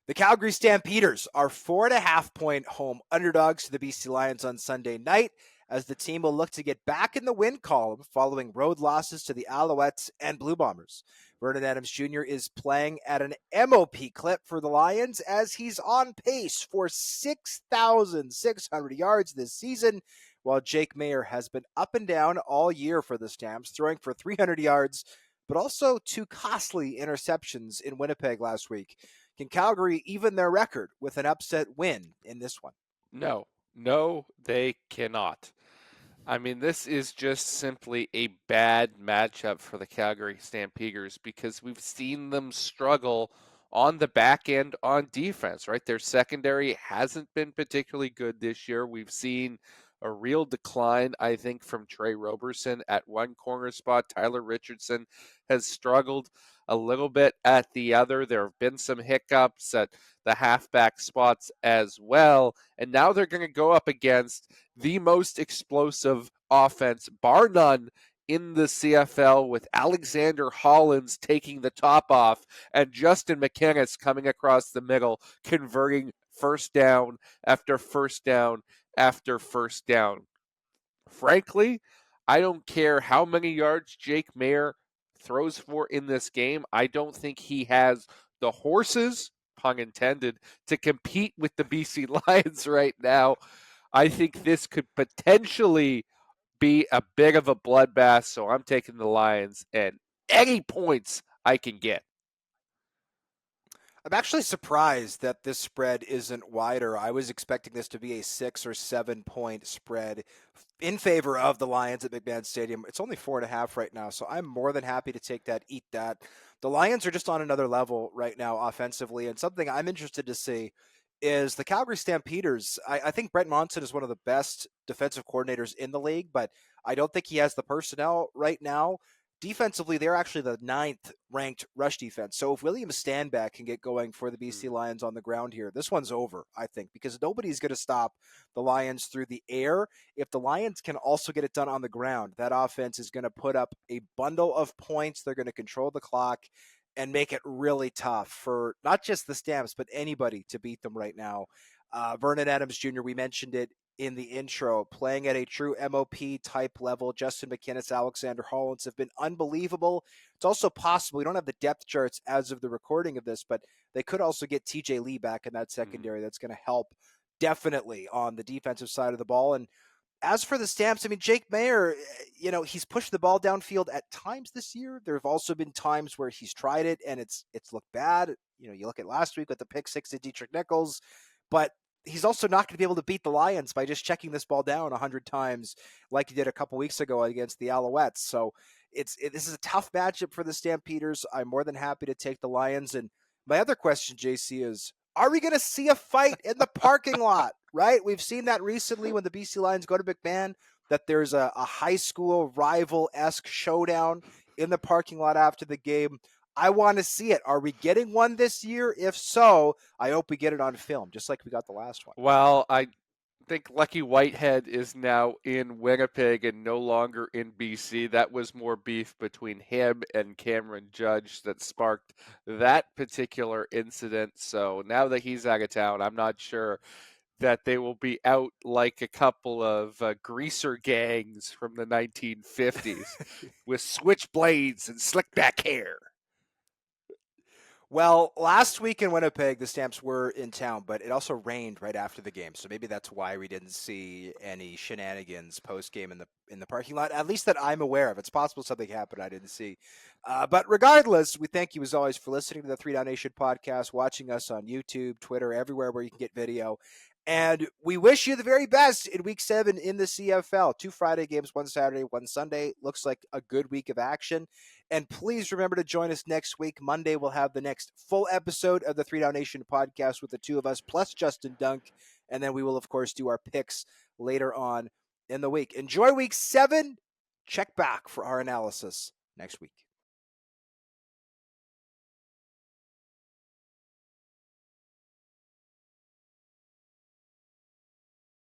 The Calgary Stampeders are 4.5-point home underdogs to the BC Lions on Sunday night, as the team will look to get back in the win column following road losses to the Alouettes and Blue Bombers. Vernon Adams Jr. is playing at an MOP clip for the Lions, as he's on pace for 6,600 yards this season, while Jake Maier has been up and down all year for the Stamps, throwing for 300 yards, but also 2 costly interceptions in Winnipeg last week. Can Calgary even their record with an upset win in this one? No, they cannot. I mean, this is just simply a bad matchup for the Calgary Stampeders because we've seen them struggle on the back end on defense, right? Their secondary hasn't been particularly good this year. We've seen a real decline, I think, from Trey Roberson at one corner spot. Tyler Richardson has struggled a little bit at the other. There have been some hiccups at the halfback spots as well. And now they're going to go up against the most explosive offense, bar none, in the CFL, with Alexander Hollins taking the top off and Justin McInnis coming across the middle, converting first down after first down after first down. Frankly, I don't care how many yards Jake Maier throws for in this game. I don't think he has the horses, pun intended, to compete with the BC Lions right now. I think this could potentially be a bit of a bloodbath, so I'm taking the Lions and any points I can get. I'm actually surprised that this spread isn't wider. I was expecting this to be a 6 or 7 point spread in favor of the Lions at McMahon Stadium. It's only 4.5 right now, so I'm more than happy to take that, eat that. The Lions are just on another level right now offensively, and something I'm interested to see is the Calgary Stampeders. I think Brent Monson is one of the best defensive coordinators in the league, but I don't think he has the personnel right now. Defensively, they're actually the 9th ranked rush defense. So if William Stanback can get going for the BC Lions on the ground here, this one's over, I think, because nobody's going to stop the Lions through the air. If the Lions can also get it done on the ground, that offense is going to put up a bundle of points. They're going to control the clock and make it really tough for not just the Stamps, but anybody to beat them right now. Vernon Adams Jr., we mentioned it in the intro, playing at a true MOP type level. Justin McInnis, Alexander Hollins have been unbelievable. It's also possible, we don't have the depth charts as of the recording of this, but they could also get TJ Lee back in that secondary. That's going to help definitely on the defensive side of the ball. And as for the Stamps, I mean, Jake Maier, he's pushed the ball downfield at times this year. There have also been times where he's tried it and it's looked bad. You look at last week with the pick 6 to Dietrich Nichols, but he's also not going to be able to beat the Lions by just checking this ball down 100 times like he did a couple weeks ago against the Alouettes. So this is a tough matchup for the Stampeders. I'm more than happy to take the Lions. And my other question, JC, is, are we going to see a fight in the parking lot, right? We've seen that recently when the BC Lions go to McMahon, that there's a high school rival-esque showdown in the parking lot after the game. I want to see it. Are we getting one this year? If so, I hope we get it on film, just like we got the last one. Well, I think Lucky Whitehead is now in Winnipeg and no longer in BC. That was more beef between him and Cameron Judge that sparked that particular incident. So now that he's out of town, I'm not sure that they will be out like a couple of greaser gangs from the 1950s with switchblades and slick back hair. Well, last week in Winnipeg, the Stamps were in town, but it also rained right after the game, so maybe that's why we didn't see any shenanigans post-game in the parking lot, at least that I'm aware of. It's possible something happened I didn't see. But regardless, we thank you as always for listening to the 3 Down Nation podcast, watching us on YouTube, Twitter, everywhere where you can get video. And we wish you the very best in Week 7 in the CFL. 2 Friday games, 1 Saturday, 1 Sunday. Looks like a good week of action. And please remember to join us next week. Monday, we'll have the next full episode of the 3 Down Nation podcast with the 2 of us, plus Justin Dunk. And then we will, of course, do our picks later on in the week. Enjoy Week 7. Check back for our analysis next week.